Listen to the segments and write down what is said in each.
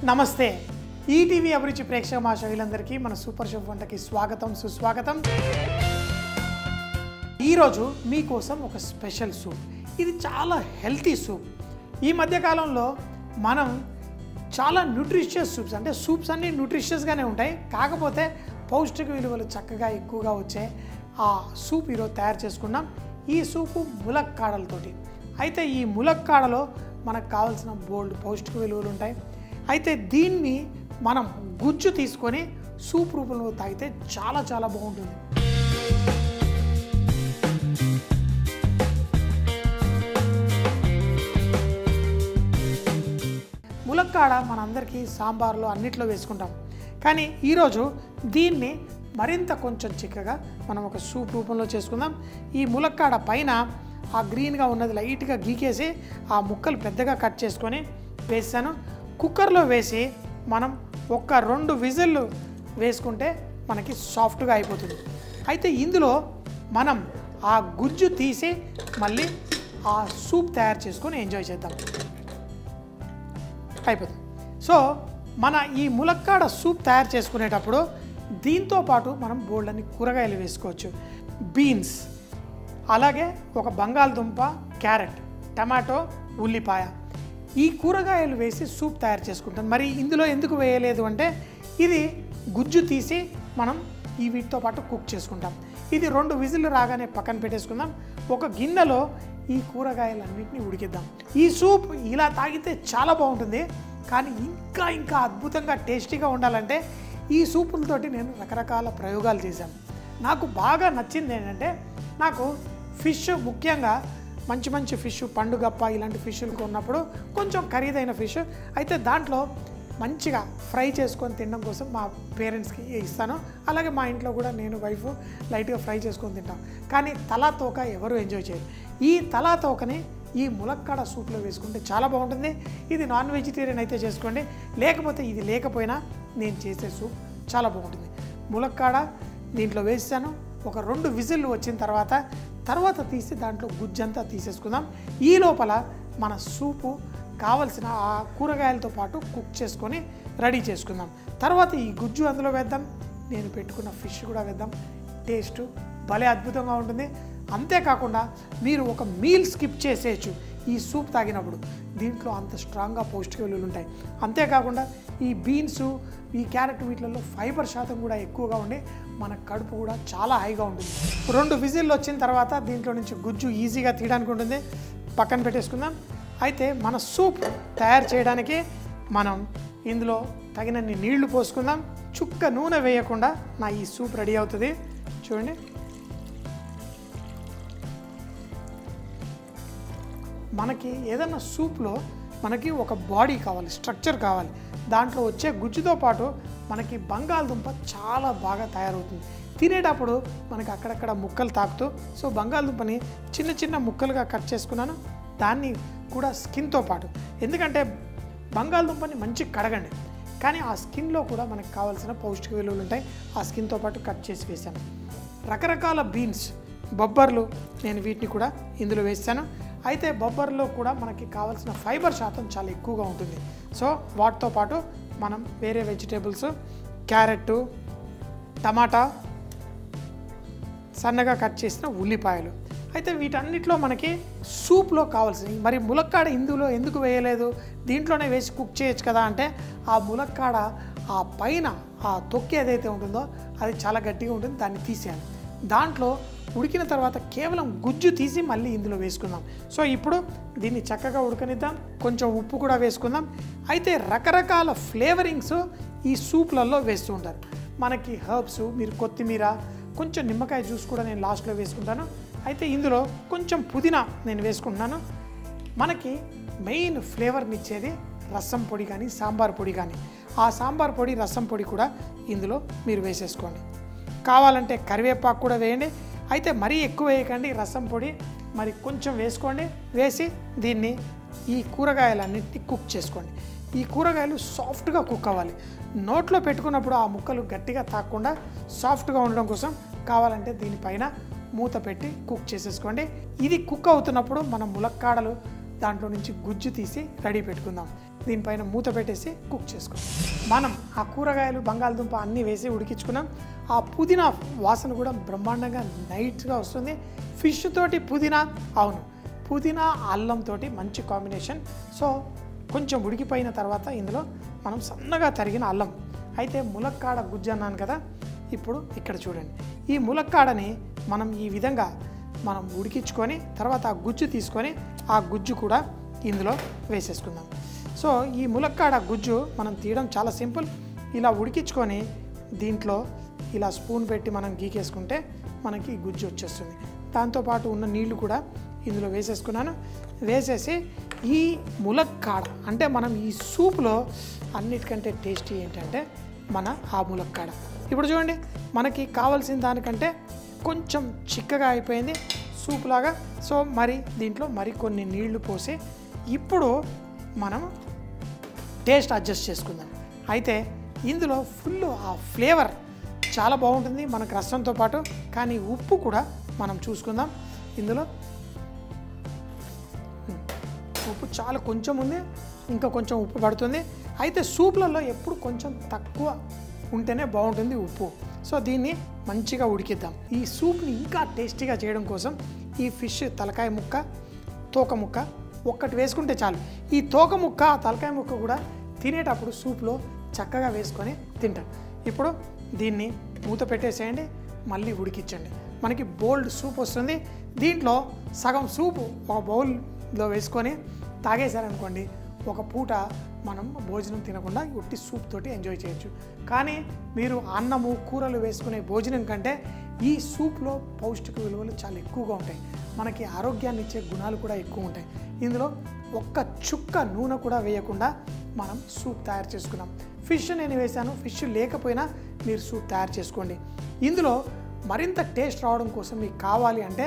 నమస్తే ఈటీవీ అభిరుచి ప్రేక్షక మహాశయులందరికీ మన సూపర్ షెఫ్ వంటకి స్వాగతం సుస్వాగతం. ఈరోజు మీకోసం ఒక స్పెషల్ సూప్. ఇది చాలా హెల్తీ సూప్. ఈ మధ్యకాలంలో మనం చాలా న్యూట్రిషియస్ సూప్స్, అంటే సూప్స్ అన్నీ న్యూట్రిషియస్గానే ఉంటాయి, కాకపోతే పౌష్టిక విలువలు చక్కగా ఎక్కువగా వచ్చే ఆ సూప్ ఈరోజు తయారు చేసుకున్నాం. ఈ సూపు ములక్కాడలతోటి. అయితే ఈ ములక్కాడలో మనకు కావాల్సిన బోల్డ్ పౌష్టిక విలువలు ఉంటాయి. అయితే దీన్ని మనం గుజ్జు తీసుకొని సూప్ రూపంలో తాగితే చాలా చాలా బాగుంటుంది. ములక్కాడ మనందరికీ సాంబార్లో అన్నిట్లో వేసుకుంటాం, కానీ ఈరోజు దీన్ని మరింత కొంచెం చిక్కగా మనం ఒక సూప్ రూపంలో చేసుకుందాం. ఈ ములక్కాడ పైన ఆ గ్రీన్గా ఉన్నది లైట్గా గీకేసి ఆ ముక్కలు పెద్దగా కట్ చేసుకొని వేసాను. కుక్కర్లో వేసి మనం ఒక 2 విజిల్లు వేసుకుంటే మనకి సాఫ్ట్గా అయిపోతుంది. అయితే ఇందులో మనం ఆ గుజ్జు తీసి మళ్ళీ ఆ సూప్ తయారు చేసుకొని ఎంజాయ్ చేద్దాం. అయిపోతుంది. సో మన ఈ ములక్కాడ సూప్ తయారు చేసుకునేటప్పుడు దీంతో పాటు మనం బోల్డన్ని కూరగాయలు వేసుకోవచ్చు. బీన్స్, అలాగే ఒక బంగాళదుంప, క్యారెట్, టమాటో, ఉల్లిపాయ, ఈ కూరగాయలు వేసి సూప్ తయారు చేసుకుంటాం. మరి ఇందులో ఎందుకు వేయలేదు అంటే ఇది గుజ్జు తీసి మనం ఈ వీటితో పాటు కుక్ చేసుకుంటాం. ఇది 2 విజిల్లు రాగానే పక్కన పెట్టేసుకుందాం. ఒక గిన్నెలో ఈ కూరగాయలన్నింటినీ ఉడికిద్దాం. ఈ సూప్ ఇలా తాగితే చాలా బాగుంటుంది, కానీ ఇంకా అద్భుతంగా టేస్టీగా ఉండాలంటే ఈ సూపులతోటి నేను రకరకాల ప్రయోగాలు చేశాను. నాకు బాగా నచ్చింది ఏంటంటే, నాకు ఫిష్, ముఖ్యంగా మంచి ఫిష్, పండుగప్ప ఇలాంటి ఫిష్లు కొన్నప్పుడు కొంచెం ఖరీదైన ఫిష్ అయితే దాంట్లో మంచిగా ఫ్రై చేసుకొని తినడం కోసం మా పేరెంట్స్కి ఇస్తాను. అలాగే మా ఇంట్లో కూడా నేను వైఫ్ లైట్గా ఫ్రై చేసుకొని తింటాం. కానీ తలా తోక ఎవరు ఎంజాయ్ చేయరు. ఈ తలా తోకని ఈ ములక్కాడ సూప్లో వేసుకుంటే చాలా బాగుంటుంది. ఇది నాన్ వెజిటేరియన్ అయితే చేసుకోండి, లేకపోతే ఇది లేకపోయినా నేను చేసే సూప్ చాలా బాగుంటుంది. ములక్కాడ దీంట్లో వేసాను. ఒక 2 విజిల్లు వచ్చిన తర్వాత తీసి దాంట్లో గుజ్జంతా తీసేసుకుందాం. ఈ లోపల మన సూపు కావలసిన ఆ కూరగాయలతో పాటు కుక్ చేసుకొని రెడీ చేసుకుందాం. తర్వాత ఈ గుజ్జు అందులో వేద్దాం, నేను పెట్టుకున్న ఫిష్ కూడా వేద్దాం. టేస్ట్ భలే అద్భుతంగా ఉంటుంది. అంతేకాకుండా మీరు ఒక మీల్ స్కిప్ చేసేయచ్చు ఈ సూప్ తాగినప్పుడు. దీంట్లో అంత స్ట్రాంగ్గా పౌష్టిక విలువలు ఉంటాయి. అంతేకాకుండా ఈ బీన్స్, ఈ క్యారెట్, వీటిలలో ఫైబర్ శాతం కూడా ఎక్కువగా ఉండి మన కడుపు కూడా చాలా హైగా ఉంటుంది. 2 విజిల్లు వచ్చిన తర్వాత దీంట్లో నుంచి గుజ్జు ఈజీగా తీయడానికి ఉంటుంది. పక్కన పెట్టేసుకుందాం. అయితే మన సూప్ తయారు చేయడానికి మనం ఇందులో తగినన్ని నీళ్లు పోసుకుందాం. చుక్క నూనె వేయకుండా నా ఈ సూప్ రెడీ అవుతుంది. చూడండి, మనకి ఏదైనా సూప్లో మనకి ఒక బాడీ కావాలి, స్ట్రక్చర్ కావాలి. దాంట్లో వచ్చే గుజ్జుతో పాటు మనకి బంగాళదుంప చాలా బాగా తయారవుతుంది. తినేటప్పుడు మనకి అక్కడక్కడ ముక్కలు తాకుతూ, సో బంగాళదుంపని చిన్న ముక్కలుగా కట్ చేసుకున్నాను. దాన్ని కూడా స్కిన్తో పాటు, ఎందుకంటే బంగాళదుంపని మంచిగా కడగండి, కానీ ఆ స్కిన్లో కూడా మనకు కావాల్సిన పౌష్టిక విలువలు ఉంటాయి. ఆ స్కిన్తో పాటు కట్ చేసి వేసాను. రకరకాల బీన్స్, బొబ్బర్లు, నేను వీటిని కూడా ఇందులో వేసాను. అయితే బొబ్బర్లో కూడా మనకి కావాల్సిన ఫైబర్ శాతం చాలా ఎక్కువగా ఉంటుంది. సో వాటితో పాటు మనం వేరే వెజిటేబుల్స్, క్యారెట్, టమాటా, సన్నగా కట్ చేసిన ఉల్లిపాయలు, అయితే వీటన్నిటిలో మనకి సూప్లో కావాల్సినవి. మరి ములక్కాడ ఇందులో ఎందుకు వేయలేదు, దీంట్లోనే వేసి కుక్ చేయొచ్చు కదా అంటే, ఆ ములక్కాడ ఆ పైన ఆ తొక్కి ఏదైతే ఉంటుందో అది చాలా గట్టిగా ఉంటుంది, దాన్ని తీసేయాలి. దాంట్లో ఉడికిన తర్వాత కేవలం గుజ్జు తీసి మళ్ళీ ఇందులో వేసుకుందాం. సో ఇప్పుడు దీన్ని చక్కగా ఉడకనిద్దాం. కొంచెం ఉప్పు కూడా వేసుకుందాం. అయితే రకరకాల ఫ్లేవరింగ్స్ ఈ సూప్లలో వేస్తూ ఉంటారు. మనకి హర్బ్స్, మీరు కొత్తిమీర, కొంచెం నిమ్మకాయ జ్యూస్ కూడా నేను లాస్ట్లో వేసుకుంటాను. అయితే ఇందులో కొంచెం పుదీనా నేను వేసుకుంటున్నాను. మనకి మెయిన్ ఫ్లేవర్ని ఇచ్చేది రసం పొడి కానీ సాంబార్ పొడి కానీ, ఆ సాంబార్ పొడి, రసం పొడి కూడా ఇందులో మీరు వేసేసుకోండి. కావాలంటే కరివేపాకు కూడా వేయండి. అయితే మరీ ఎక్కువ వేయకండి రసం పొడి, మరి కొంచెం వేసుకోండి. వేసి దీన్ని ఈ కూరగాయలన్నింటినీ కుక్ చేసుకోండి. ఈ కూరగాయలు సాఫ్ట్గా కుక్ అవ్వాలి. నోట్లో పెట్టుకున్నప్పుడు ఆ ముక్కలు గట్టిగా తాకకుండా సాఫ్ట్గా ఉండడం కోసం కావాలంటే దీనిపైన మూత పెట్టి కుక్ చేసేసుకోండి. ఇది కుక్ అవుతున్నప్పుడు మనం ములక్కాడలు దాంట్లో నుంచి గుజ్జు తీసి రెడీ పెట్టుకుందాం. దీనిపైన మూత పెట్టేసి కుక్ చేసుకోవాలి. మనం ఆ కూరగాయలు బంగాళదుంప అన్నీ వేసి ఉడికించుకున్నాం. ఆ పుదీనా వాసన కూడా బ్రహ్మాండంగా నైట్గా వస్తుంది. ఫిష్ తోటి పుదీనా, అవును పుదీనా అల్లంతో మంచి కాంబినేషన్. సో కొంచెం ఉడికిపోయిన తర్వాత ఇందులో మనం సన్నగా తరిగిన అల్లం, అయితే ములక్కాడ గుజ్జు అన్నాను కదా, ఇప్పుడు ఇక్కడ చూడండి. ఈ ములక్కాడని మనం ఈ విధంగా మనం ఉడికించుకొని తర్వాత ఆ గుజ్జు తీసుకొని ఆ గుజ్జు కూడా ఇందులో వేసేసుకుందాం. సో ఈ ములక్కాడ గుజ్జు మనం తీయడం చాలా సింపుల్. ఇలా ఉడికించుకొని దీంట్లో ఇలా స్పూన్ పెట్టి మనం గీకేసుకుంటే మనకి గుజ్జు వచ్చేస్తుంది. దాంతోపాటు ఉన్న నీళ్లు కూడా ఇందులో వేసేసుకున్నాను. వేసేసి ఈ ములక్కాడ అంటే మనం ఈ సూప్లో అన్నిటికంటే టేస్టీ ఏంటంటే మన ఆ ములక్కాడ. ఇప్పుడు చూడండి, మనకి కావాల్సిన దానికంటే కొంచెం చిక్కగా అయిపోయింది సూప్ లాగా. సో మరి దీంట్లో కొన్ని నీళ్లు పోసి ఇప్పుడు మనం టేస్ట్ అడ్జస్ట్ చేసుకుందాం. అయితే ఇందులో ఫుల్ ఆ ఫ్లేవర్ చాలా బాగుంటుంది మనకు రసంతో పాటు. కానీ ఉప్పు కూడా మనం చూసుకుందాం. ఇందులో ఉప్పు చాలా కొంచెం ఉంది, ఇంకా కొంచెం ఉప్పు పడుతుంది. అయితే సూప్లలో ఎప్పుడు కొంచెం తక్కువ ఉంటేనే బాగుంటుంది ఉప్పు. సో దీన్ని మంచిగా ఉడికిద్దాం. ఈ సూప్ని ఇంకా టేస్టీగా చేయడం కోసం ఈ ఫిష్ తలకాయ ముక్క, తోక ముక్క ఒక్కటి వేసుకుంటే చాలు. ఈ తోక ముక్క, తలకాయ ముక్క కూడా తినేటప్పుడు సూప్లో చక్కగా వేసుకొని తింటాం. ఇప్పుడు దీన్ని మూత పెట్టేసేయండి, మళ్ళీ ఉడికించండి. మనకి బోల్డ్ సూప్ వస్తుంది. దీంట్లో సగం సూపు ఒక బౌల్లో వేసుకొని తాగేశారనుకోండి, ఒక పూట మనం భోజనం తినకుండా ఉట్టి సూప్ తోటి ఎంజాయ్ చేయొచ్చు. కానీ మీరు అన్నము కూరలు వేసుకునే భోజనం కంటే ఈ సూప్లో పౌష్టిక విలువలు చాలా ఎక్కువగా ఉంటాయి. మనకి ఆరోగ్యాన్ని ఇచ్చే గుణాలు కూడా ఎక్కువ ఉంటాయి. ఇందులో ఒక్క చుక్క నూనె కూడా వేయకుండా మనం సూప్ తయారు చేసుకున్నాం. ఫిష్ నేను వేశాను, ఫిష్ లేకపోయినా మీరు సూప్ తయారు చేసుకోండి. ఇందులో మరింత టేస్ట్ రావడం కోసం మీకు కావాలి అంటే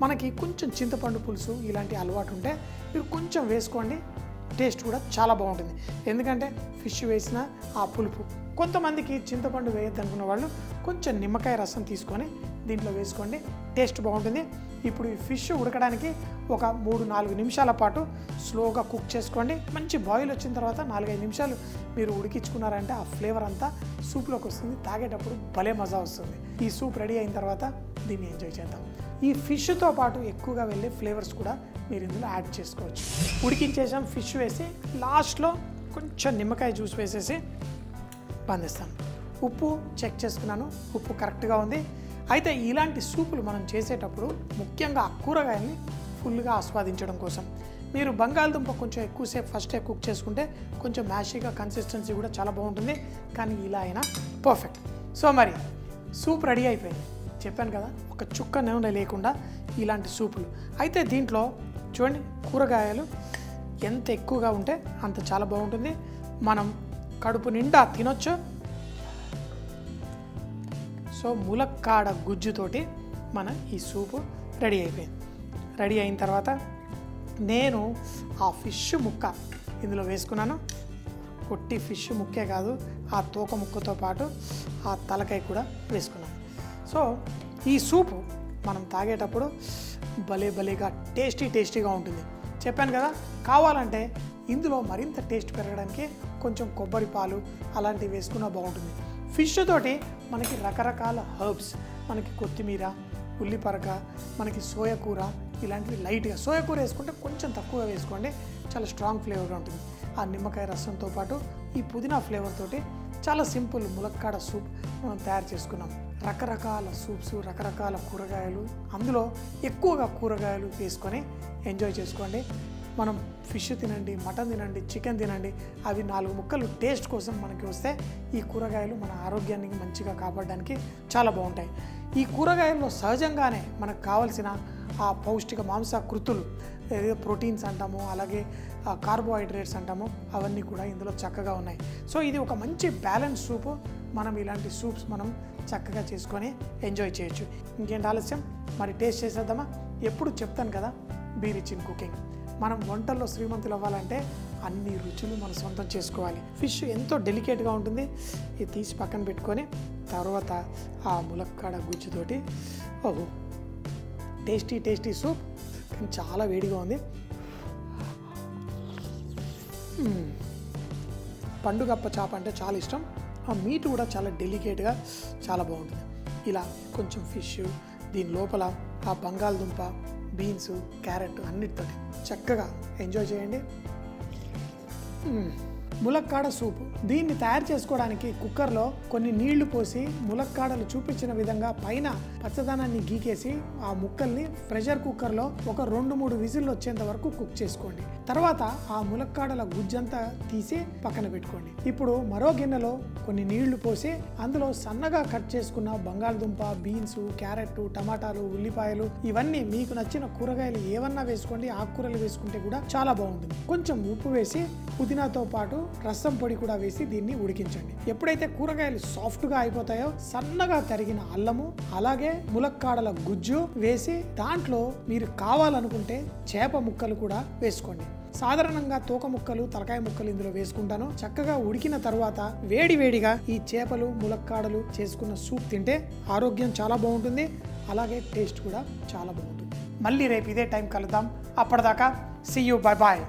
మనకి కొంచెం చింతపండు పులుసు ఇలాంటి అలవాటు ఉంటే మీరు కొంచెం వేసుకోండి. టేస్ట్ కూడా చాలా బాగుంటుంది. ఎందుకంటే ఫిష్ వేసిన ఆ పులుపు, కొంతమందికి చింతపండు వేయద్దు అనుకున్న వాళ్ళు కొంచెం నిమ్మకాయ రసం తీసుకొని దీంట్లో వేసుకోండి, టేస్ట్ బాగుంటుంది. ఇప్పుడు ఈ ఫిష్ ఉడకడానికి ఒక 3-4 నిమిషాల పాటు స్లోగా కుక్ చేసుకోండి. మంచి బాయిల్ వచ్చిన తర్వాత 4-5 నిమిషాలు మీరు ఉడికించుకున్నారంటే ఆ ఫ్లేవర్ అంతా సూప్లోకి వస్తుంది. తాగేటప్పుడు భలే మజా వస్తుంది. ఈ సూప్ రెడీ అయిన తర్వాత దీన్ని ఎంజాయ్ చేద్దాం. ఈ ఫిష్తో పాటు ఎక్కువగా వెళ్ళే ఫ్లేవర్స్ కూడా మీరు ఇందులో యాడ్ చేసుకోవచ్చు. ఉడికించేసాం, ఫిష్ వేసి లాస్ట్లో కొంచెం నిమ్మకాయ జ్యూస్ వేసేసి బంధిస్తాను. ఉప్పు చెక్ చేసుకున్నాను, ఉప్పు కరెక్ట్గా ఉంది. అయితే ఇలాంటి సూపులు మనం చేసేటప్పుడు ముఖ్యంగా ఆ కూరగాయల్ని ఫుల్గా ఆస్వాదించడం కోసం మీరు బంగాళదుంప కొంచెం ఎక్కువసేపు ఫస్టే కుక్ చేసుకుంటే కొంచెం మ్యాషీగా కన్సిస్టెన్సీ కూడా చాలా బాగుంటుంది. కానీ ఇలా అయినా పర్ఫెక్ట్. సో మరి సూప్ రెడీ అయిపోయింది. చెప్పాను కదా, ఒక చుక్క నూనె లేకుండా ఇలాంటి సూపులు. అయితే దీంట్లో చూడండి, కూరగాయలు ఎంత ఎక్కువగా ఉంటే అంత చాలా బాగుంటుంది. మనం కడుపు నిండా తినొచ్చు. సో ములక్కాడ గుజ్జుతోటి మన ఈ సూపు రెడీ అయిపోయింది. రెడీ అయిన తర్వాత నేను ఆ ఫిష్ ముక్క ఇందులో వేసుకున్నాను. కొట్టి ఫిష్ ముక్కే కాదు, ఆ తోక ముక్కతో పాటు ఆ తలకాయ కూడా వేసుకున్నాను. సో ఈ సూపు మనం తాగేటప్పుడు భలేగా టేస్టీగా ఉంటుంది. చెప్పాను కదా, కావాలంటే ఇందులో మరింత టేస్ట్ పెరగడానికి కొంచెం కొబ్బరి పాలు అలాంటివి వేసుకున్నా బాగుంటుంది. ఫిష్ తోటి మనకి రకరకాల హర్బ్స్, మనకి కొత్తిమీర, ఉల్లిపరక, మనకి సోయా కూర ఇలాంటివి లైట్గా, సోయా కూర వేసుకుంటే కొంచెం తక్కువగా వేసుకోండి, చాలా స్ట్రాంగ్ ఫ్లేవర్గా ఉంటుంది. ఆ నిమ్మకాయ రసంతో పాటు ఈ పుదీనా ఫ్లేవర్ తోటి చాలా సింపుల్ ములక్కాడ సూప్ మనం తయారు చేసుకున్నాం. రకరకాల సూప్స్, రకరకాల కూరగాయలు, అందులో ఎక్కువగా కూరగాయలు వేసుకొని ఎంజాయ్ చేసుకోండి. మనం ఫిష్ తినండి, మటన్ తినండి, చికెన్ తినండి, అవి 4 ముక్కలు టేస్ట్ కోసం మనకి వస్తే ఈ కూరగాయలు మన ఆరోగ్యాన్ని మంచిగా కాపాడడానికి చాలా బాగుంటాయి. ఈ కూరగాయల్లో సహజంగానే మనకు కావాల్సిన ఆ పౌష్టిక మాంసకృతులు, ఏదో ప్రోటీన్స్ అంటాము, అలాగే కార్బోహైడ్రేట్స్ అంటాము, అవన్నీ కూడా ఇందులో చక్కగా ఉన్నాయి. సో ఇది ఒక మంచి బ్యాలెన్స్ సూపు. మనం ఇలాంటి సూప్స్ మనం చక్కగా చేసుకొని ఎంజాయ్ చేయొచ్చు. ఇంకేంటి ఆలస్యం, మరి టేస్ట్ చేసేద్దామా? ఎప్పుడు చెప్తాను కదా, బీ రిచ్ ఇన్ కుకింగ్. మనం వంటల్లో శ్రీమంతులు అవ్వాలంటే అన్ని రుచులు మనం సొంతం చేసుకోవాలి. ఫిష్ ఎంతో డెలికేట్గా ఉంటుంది. ఇది తీసి పక్కన పెట్టుకొని తర్వాత ఆ ములక్కాడ గుజ్జుతోటి, ఓహో టేస్టీ సూప్. కానీ చాలా వేడిగా ఉంది. పండుగప్ప చేప అంటే చాలా ఇష్టం. ఆ మీట్ కూడా చాలా డెలికేట్గా చాలా బాగుంటుంది. ఇలా కొంచెం ఫిష్, దీని లోపల ఆ బంగాళదుంప, బీన్స్, క్యారెట్ అన్నిటితో చక్కగా ఎంజాయ్ చేయండి. ములక్కాడ సూపు. దీన్ని తయారు చేసుకోవడానికి కుక్కర్లో కొన్ని నీళ్లు పోసి ములక్కాడలు చూపించిన విధంగా పైన పచ్చదనాన్ని గీకేసి ఆ ముక్కల్ని ప్రెషర్ కుక్కర్లో ఒక 2-3 విజిల్లు వచ్చేంత వరకు కుక్ చేసుకోండి. తర్వాత ఆ ములక్కాడల గుజ్జంతా తీసి పక్కన పెట్టుకోండి. ఇప్పుడు మరో గిన్నెలో కొన్ని నీళ్లు పోసి అందులో సన్నగా కట్ చేసుకున్న బంగాళదుంప, బీన్స్, క్యారెట్, టమాటాలు, ఉల్లిపాయలు ఇవన్నీ మీకు నచ్చిన కూరగాయలు ఏవన్నా వేసుకోండి. ఆకుకూరలు వేసుకుంటే కూడా చాలా బాగుంటుంది. కొంచెం ఉప్పు వేసి పుదీనాతో పాటు రసం పొడి కూడా వేసి దీన్ని ఉడికించండి. ఎప్పుడైతే కూరగాయలు సాఫ్ట్గా అయిపోతాయో సన్నగా తరిగిన అల్లము అలాగే ములక్కాడల గుజ్జు వేసి దాంట్లో మీరు కావాలనుకుంటే చేప ముక్కలు కూడా వేసుకోండి. సాధారణంగా తోక ముక్కలు, తలకాయ ముక్కలు ఇందులో వేసుకుంటాను. చక్కగా ఉడికిన తర్వాత వేడివేడిగా ఈ చేపలు, ములక్కాడలు చేసుకున్న సూప్ తింటే ఆరోగ్యం చాలా బాగుంటుంది. అలాగే టేస్ట్ కూడా చాలా బాగుంటుంది. మళ్ళీ రేపు ఇదే టైం కలుద్దాం. అప్పటిదాకా సీ యూ, బై బాయ్.